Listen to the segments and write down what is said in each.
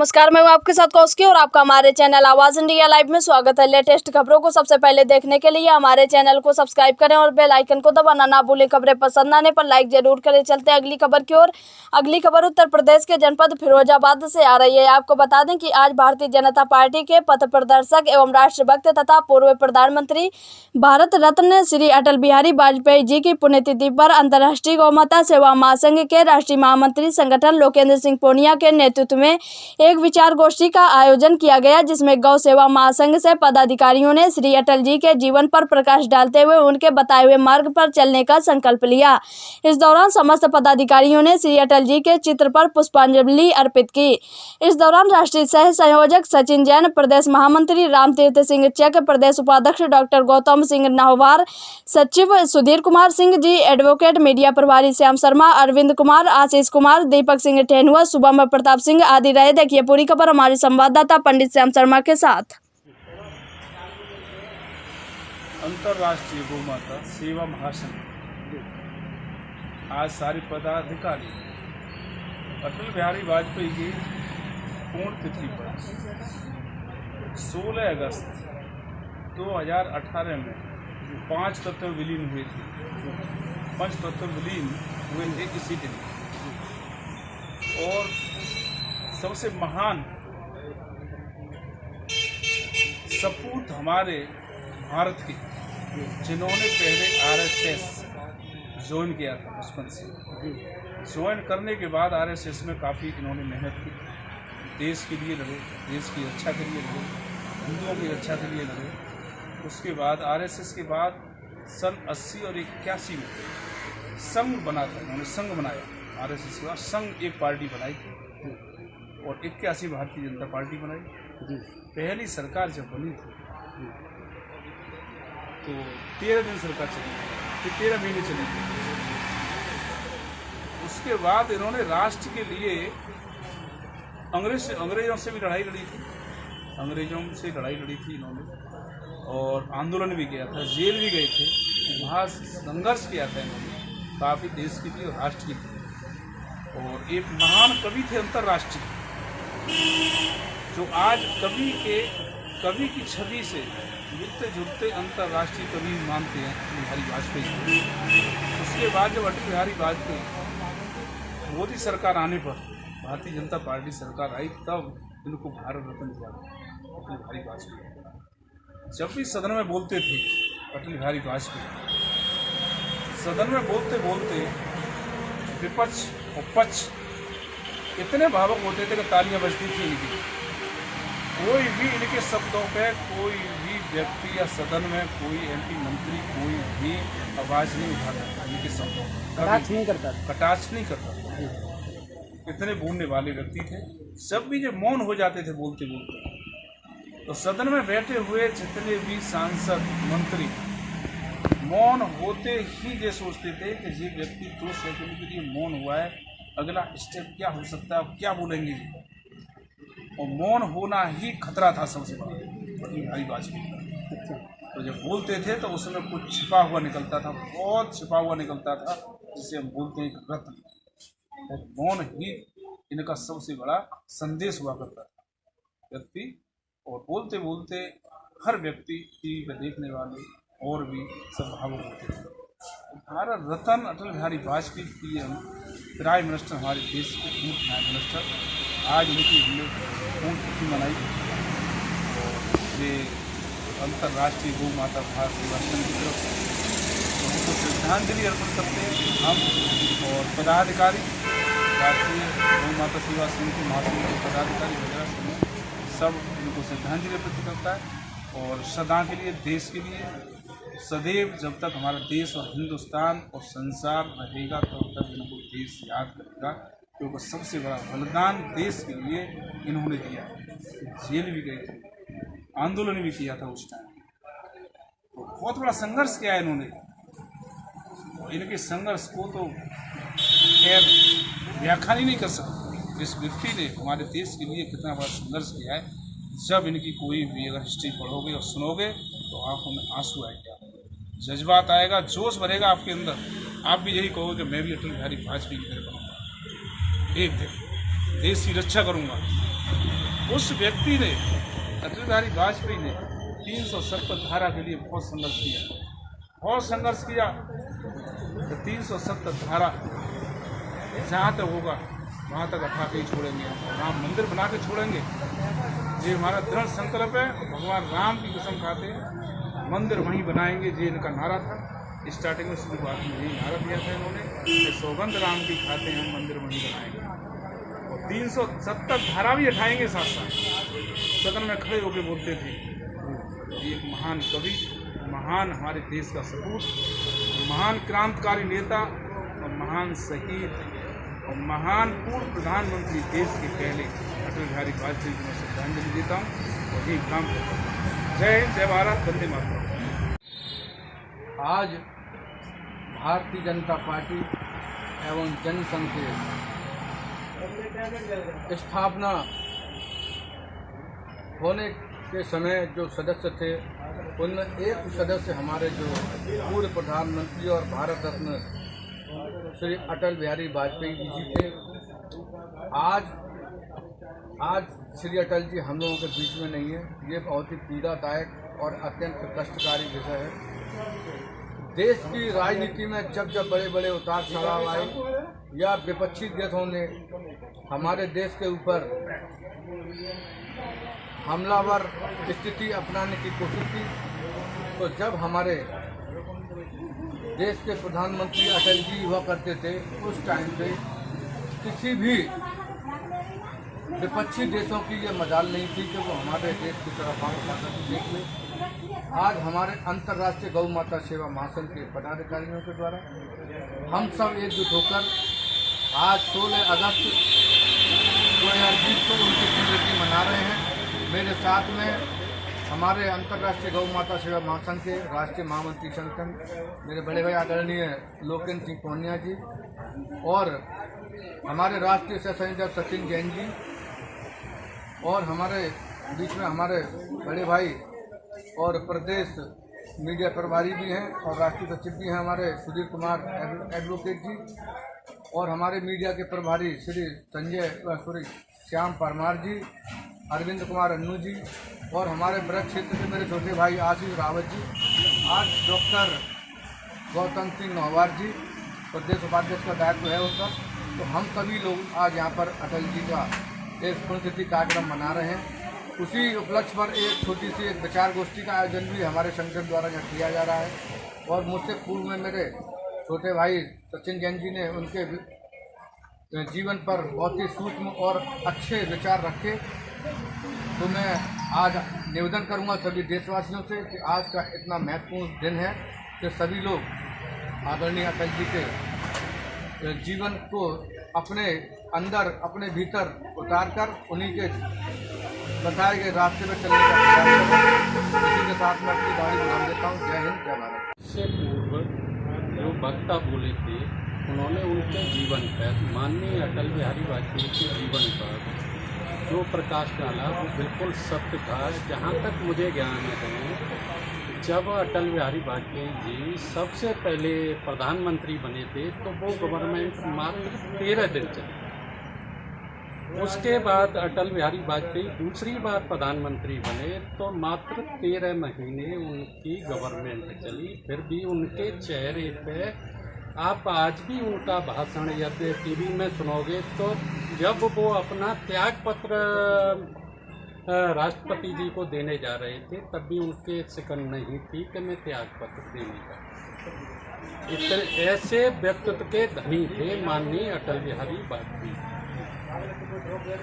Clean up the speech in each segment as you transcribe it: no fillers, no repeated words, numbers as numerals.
नमस्कार, मैं हूं आपके साथ कौशिकी और आपका हमारे चैनल आवाज इंडिया लाइव में स्वागत है। लेटेस्ट खबरों को सबसे पहले देखने के लिए हमारे चैनल को सब्सक्राइब करें और बेल आइकन को दबाना ना भूलें। खबरें पसंद आने पर लाइक जरूर करें। चलते हैं अगली खबर की ओर। अगली खबर उत्तर प्रदेश के जनपद फिरोजाबाद से आ रही है। आपको बता दें कि आज भारतीय जनता पार्टी के पथ प्रदर्शक एवं राष्ट्रभक्त तथा पूर्व प्रधानमंत्री भारत रत्न श्री अटल बिहारी वाजपेयी जी की पुण्यतिथि पर अंतर्राष्ट्रीय गौ माता सेवा महासंघ के राष्ट्रीय महामंत्री संगठन लोकेंद्र सिंह पूनिया के नेतृत्व में एक विचार गोष्ठी का आयोजन किया गया, जिसमें गौ सेवा महासंघ से पदाधिकारियों ने श्री अटल जी के जीवन पर प्रकाश डालते हुए उनके बताए हुए मार्ग पर चलने का संकल्प लिया। इस दौरान समस्त पदाधिकारियों ने श्री अटल जी के चित्र पर पुष्पांजलि अर्पित की। इस दौरान राष्ट्रीय सह संयोजक सचिन जैन, प्रदेश महामंत्री रामतीर्थ सिंह चक, प्रदेश उपाध्यक्ष डॉक्टर गौतम सिंह नाहवार, सचिव सुधीर कुमार सिंह जी, एडवोकेट मीडिया प्रभारी श्याम शर्मा, अरविंद कुमार, आशीष कुमार, दीपक सिंह ठेनुआ, शुभम प्रताप सिंह आदि रहे। देखिए पूरी खबर हमारे संवाददाता पंडित श्याम शर्मा के साथ। अंतर्राष्ट्रीय गौ माता सेवा महासंघ आज सारे पदाधिकारी अटल बिहारी वाजपेयी की पूर्ण तिथि पर 16 अगस्त 2018 में 5 तत्व विलीन हुए थे। 5 तत्व विलीन हुए थे इसी दिन। और सबसे महान सपूत हमारे भारत के, जिन्होंने पहले आरएसएस ज्वाइन किया था, बचपन से ज्वाइन करने के बाद आरएसएस में काफ़ी इन्होंने मेहनत की, देश के लिए लड़े, देश की रक्षा के लिए लड़े, हिंदुओं की रक्षा के लिए लड़े। उसके बाद आरएसएस के बाद सन 80 और 81 में संघ बना था, उन्होंने संघ बनाया। आरएसएस के बाद संघ एक पार्टी बनाई थी और 81 भारतीय जनता पार्टी बनाई। पहली सरकार जब बनी थी तो 13 दिन सरकार चली, फिर 13 महीने चली थी। उसके बाद इन्होंने राष्ट्र के लिए अंग्रेजों से भी लड़ाई लड़ी थी, अंग्रेजों से लड़ाई लड़ी थी इन्होंने, और आंदोलन भी किया था, जेल भी गए थे, वहाँ संघर्ष किया था इन्होंने काफ़ी देश के लिए और राष्ट्र के लिए। और एक महान कवि थे अंतर्राष्ट्रीय, जो आज कवि की छवि से मिलते जुलते अंतर्राष्ट्रीय कवि मानते हैं अटल बिहारी वाजपेयी। उसके बाद जब अटल बिहारी वाजपेयी मोदी सरकार आने पर, भारतीय जनता पार्टी सरकार आई, तब इनको भारत रत्न दिया अटल बिहारी वाजपेयी। जब भी सदन में बोलते थे अटल बिहारी वाजपेयी, सदन में बोलते बोलते विपक्ष और पक्ष इतने भावुक होते थे कि तालियां बजती थी इनकी। कोई भी इनके शब्दों पे कोई भी व्यक्ति या सदन में कोई एमपी मंत्री कोई भी आवाज़ नहीं उठाता था, इनके शब्दों कटाक्ष नहीं करता था। इतने बोलने वाले व्यक्ति थे। सब भी जब मौन हो जाते थे बोलते बोलते, तो सदन में बैठे हुए जितने भी सांसद मंत्री मौन होते ही ये सोचते थे कि ये व्यक्ति 2 सेकंड के लिए मौन हुआ है, अगला स्टेप क्या हो सकता है, क्या बोलेंगे। और मौन होना ही खतरा था सबसे बड़ा अटल बिहारी वाजपेयी का। तो जब बोलते थे तो उसमें कुछ छिपा हुआ निकलता था, बहुत छिपा हुआ निकलता था, जिसे हम बोलते हैं रत्न। और मौन ही इनका सबसे बड़ा संदेश हुआ करता था व्यक्ति। और बोलते बोलते हर व्यक्ति, टीवी पर देखने वाले और भी सब भावुक होते थे। Bharat Ratna Atal Bihari Vajpayee PM prime minister, हमारे देश के पूर्व प्राइम मिनिस्टर, आज उनकी हमने पूर्ण तिथि मनाई। और ये अंतर्राष्ट्रीय गौ माता भारत सेवा संघ की तरफ से उनको श्रद्धांजलि अर्पण करते हैं हम और पदाधिकारी, राष्ट्रीय गौ माता सेवा संघ के महासंघ के पदाधिकारी वगैरह सब इनको श्रद्धांजलि अर्पित करता है। और सदा के लिए, देश के लिए सदैव, जब तक हमारा देश और हिंदुस्तान और संसार रहेगा तब तक इनको देश याद करेगा, क्योंकि सबसे बड़ा बलिदान देश के लिए इन्होंने दिया। जेल भी गए थे, आंदोलन भी किया था उस टाइम, तो बहुत बड़ा संघर्ष किया इन्होंने। इनके संघर्ष को तो खैर व्याख्या ही नहीं कर सकते। इस व्यक्ति ने हमारे देश के लिए कितना बड़ा संघर्ष किया है। जब इनकी कोई भी अगर हिस्ट्री पढ़ोगे और सुनोगे तो आंखों में आंसू आएगा, जज्बात आएगा, जोश भरेगा आपके अंदर। आप भी यही कहोगे कि मैं भी अटल बिहारी वाजपेयी की तरह बनूंगा, एक दिन देश की रक्षा करूंगा, उस व्यक्ति ने, अटल बिहारी वाजपेयी ने 370 धारा के लिए बहुत संघर्ष किया। तो 370 धारा जहाँ तक होगा वहाँ तक उठा के ही छोड़ेंगे, राम मंदिर बना के छोड़ेंगे। ये हमारा दृढ़ संकल्प है। भगवान राम की कसम खाते हैं, मंदिर वहीं बनाएंगे। ये इनका नारा था, स्टार्टिंग में शुरुआत में यही नारा दिया था इन्होंने, ये सौगंध राम की खाते हैं, हम मंदिर वहीं बनाएंगे। और 370 धारा भी उठाएंगे। साथ साथ सदन में खड़े होकर बोलते थे, ये एक महान कवि, महान हमारे देश का सपूत, महान क्रांतिकारी नेता और महान शहीद और महान पूर्व प्रधानमंत्री देश के पहले अटल बिहारी वाजपेयी को मैं श्रद्धांजलि देता हूँ और ये काम करता हूँ। जय हिंद, जय भारत, वंदे मातरम। आज भारतीय जनता पार्टी एवं जनसंघ के स्थापना होने के समय जो सदस्य थे उनमें एक सदस्य हमारे जो पूर्व प्रधानमंत्री और भारत रत्न श्री अटल बिहारी वाजपेयी जी थे। आज श्री अटल जी हम लोगों के बीच में नहीं है। ये बहुत ही पीड़ादायक और अत्यंत कष्टकारी विषय है। देश की राजनीति में जब जब बड़े बड़े उतार चढ़ाव आए या विपक्षी देशों ने हमारे देश के ऊपर हमलावर स्थिति अपनाने की कोशिश की, तो जब हमारे देश के प्रधानमंत्री अटल जी हुआ करते थे, उस टाइम पे किसी भी विपक्षी देशों की ये मजाल नहीं थी कि वो हमारे देश की तरफ आकर देख ले। आज हमारे अंतर्राष्ट्रीय गौ माता सेवा महासंघ के पदाधिकारियों के द्वारा हम सब एकजुट होकर आज 16 अगस्त 2020 को उनकी पुण्यतिथि मना रहे हैं। मेरे साथ में हमारे अंतर्राष्ट्रीय गौ माता सेवा महासंघ के राष्ट्रीय महामंत्री संगठन मेरे बड़े भाई आदरणीय लोकेन्द्र सिंह पूनिया जी और हमारे राष्ट्रीय सह संयोजक सचिन जैन जी और हमारे बीच में हमारे बड़े भाई और प्रदेश मीडिया प्रभारी भी हैं और राष्ट्रीय सचिव भी हैं हमारे सुधीर कुमार एडवोकेट जी और हमारे मीडिया के प्रभारी श्री श्याम परमार जी, अरविंद कुमार अन्नू जी और हमारे ब्रज क्षेत्र के मेरे छोटे भाई आशीष रावत जी, आज डॉक्टर गौतम सिंह नौवार जी प्रदेश उपाध्यक्ष का दायित्व है उनका। तो हम सभी लोग आज यहाँ पर अटल जी का एक पुण्यतिथि कार्यक्रम मना रहे हैं। उसी उपलक्ष्य पर एक छोटी सी एक विचार गोष्ठी का आयोजन भी हमारे संगठन द्वारा यहाँ किया जा रहा है। और मुझसे पूर्व में मेरे छोटे भाई सचिन जैन जी ने उनके जीवन पर बहुत ही सूक्ष्म और अच्छे विचार रखे। तो मैं आज निवेदन करूंगा सभी देशवासियों से कि आज का इतना महत्वपूर्ण दिन है कि सभी लोग आदरणीय अटल जी के जीवन को अपने अंदर अपने भीतर उतार कर उन्हीं के बताए गए रास्ते में चलने का प्रयास करें। इसी के साथ मैं अपनी गाड़ी बुला देता हूँ। जय हिंद, जय भारत। इससे पूर्व जो वक्ता बोले थे उन्होंने उनके जीवन पर, माननीय अटल बिहारी वाजपेयी के जीवन पर जो प्रकाश डाला वो बिल्कुल सत्य था। जहाँ तक मुझे ज्ञान है, जब अटल बिहारी वाजपेयी जी सबसे पहले प्रधानमंत्री बने थे तो वो गवर्नमेंट मात्र 13 दिन चली। उसके बाद अटल बिहारी वाजपेयी दूसरी बार प्रधानमंत्री बने तो मात्र 13 महीने उनकी गवर्नमेंट चली। फिर भी उनके चेहरे पे आप आज भी उनका भाषण यदि टीवी में सुनोगे तो जब वो अपना त्याग पत्र राष्ट्रपति जी को देने जा रहे थे तब भी उनके सिकन नहीं थी कि मैं त्याग पत्र देने का। इतने ऐसे व्यक्तित्व के धनी थे माननीय अटल बिहारी वाजपेयी।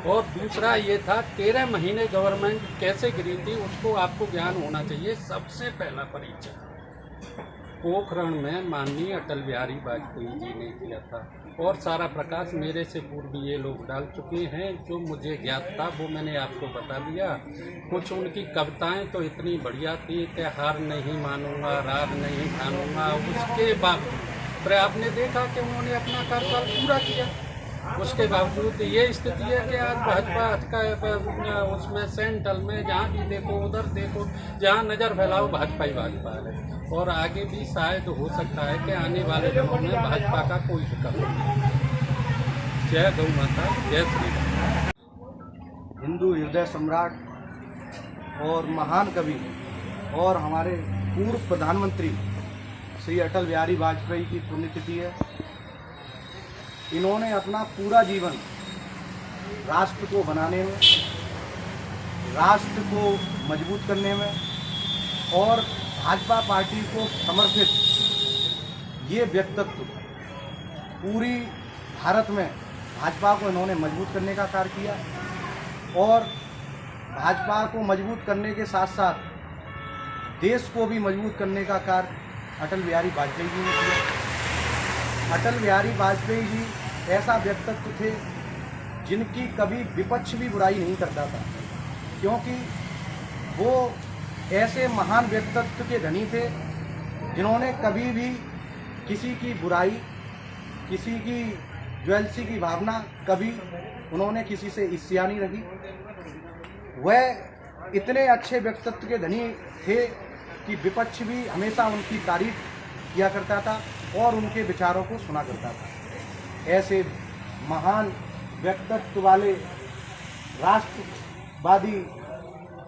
और दूसरा ये था 13 महीने गवर्नमेंट कैसे गिरी थी उसको आपको ज्ञान होना चाहिए। सबसे पहला परीक्षण पोखरण में माननीय अटल बिहारी वाजपेयी जी ने किया था और सारा प्रकाश मेरे से पूर्व ये लोग डाल चुके हैं। जो मुझे ज्ञात था वो मैंने आपको बता दिया। कुछ उनकी कविताएं तो इतनी बढ़िया थी कि हार नहीं मानूंगा, रार नहीं ठानूंगा। उसके बाद फिर आपने देखा कि उन्होंने अपना कार्यकाल पूरा किया। उसके बावजूद ये स्थिति है कि आज भाजपा का उसमें सेंट्रल में जहाँ भी देखो उधर देखो, जहाँ नज़र फैलाओ भाजपा ही भाजपा है। और आगे भी शायद हो सकता है कि आने वाले दिनों में भाजपा का कोई विकल्प नहीं। जय गौ माता, जय श्री राम। हिंदू हृदय सम्राट और महान कवि और हमारे पूर्व प्रधानमंत्री श्री अटल बिहारी वाजपेयी की पुण्यतिथि है। इन्होंने अपना पूरा जीवन राष्ट्र को बनाने में, राष्ट्र को मजबूत करने में और भाजपा पार्टी को समर्पित ये व्यक्तित्व पूरी भारत में भाजपा को इन्होंने मजबूत करने का कार्य किया और भाजपा को मजबूत करने के साथ साथ देश को भी मजबूत करने का कार्य अटल बिहारी वाजपेयी जी ने किया। अटल बिहारी वाजपेयी जी ऐसा व्यक्तित्व थे जिनकी कभी विपक्ष भी बुराई नहीं करता था, क्योंकि वो ऐसे महान व्यक्तित्व के धनी थे जिन्होंने कभी भी किसी की बुराई, किसी की ज्वेलसी की भावना कभी उन्होंने किसी से ईर्ष्या नहीं रखी। वह इतने अच्छे व्यक्तित्व के धनी थे कि विपक्ष भी हमेशा उनकी तारीफ किया करता था और उनके विचारों को सुना करता था। ऐसे महान व्यक्तित्व वाले राष्ट्रवादी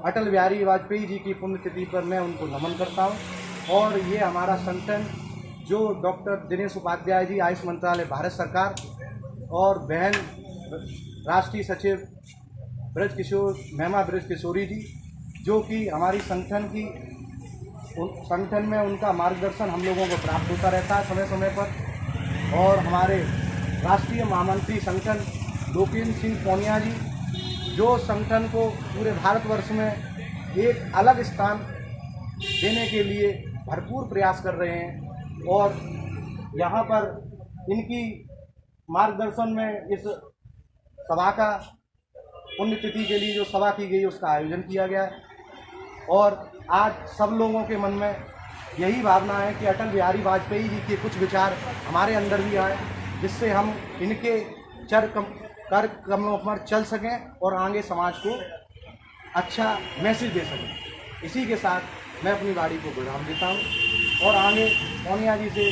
अटल बिहारी वाजपेयी जी की पुण्यतिथि पर मैं उनको नमन करता हूं। और ये हमारा संगठन जो डॉक्टर दिनेश उपाध्याय जी, आयुष मंत्रालय, भारत सरकार और बहन राष्ट्रीय सचिव महिमा ब्रज किशोरी जी, जो कि हमारी संगठन में उनका मार्गदर्शन हम लोगों को प्राप्त होता रहता है समय समय पर। और हमारे राष्ट्रीय महामंत्री संगठन लोकेन्द्र सिंह पूनिया जी, जो संगठन को पूरे भारतवर्ष में एक अलग स्थान देने के लिए भरपूर प्रयास कर रहे हैं। और यहाँ पर इनकी मार्गदर्शन में इस सभा का पुण्यतिथि के लिए जो सभा की गई उसका आयोजन किया गया है। और आज सब लोगों के मन में यही भावना है कि अटल बिहारी वाजपेयी जी के कुछ विचार हमारे अंदर भी आए, जिससे हम इनके कार्यक्रमों पर चल सकें और आगे समाज को अच्छा मैसेज दे सकें। इसी के साथ मैं अपनी वाणी को विराम देता हूँ और आगे पूनिया जी से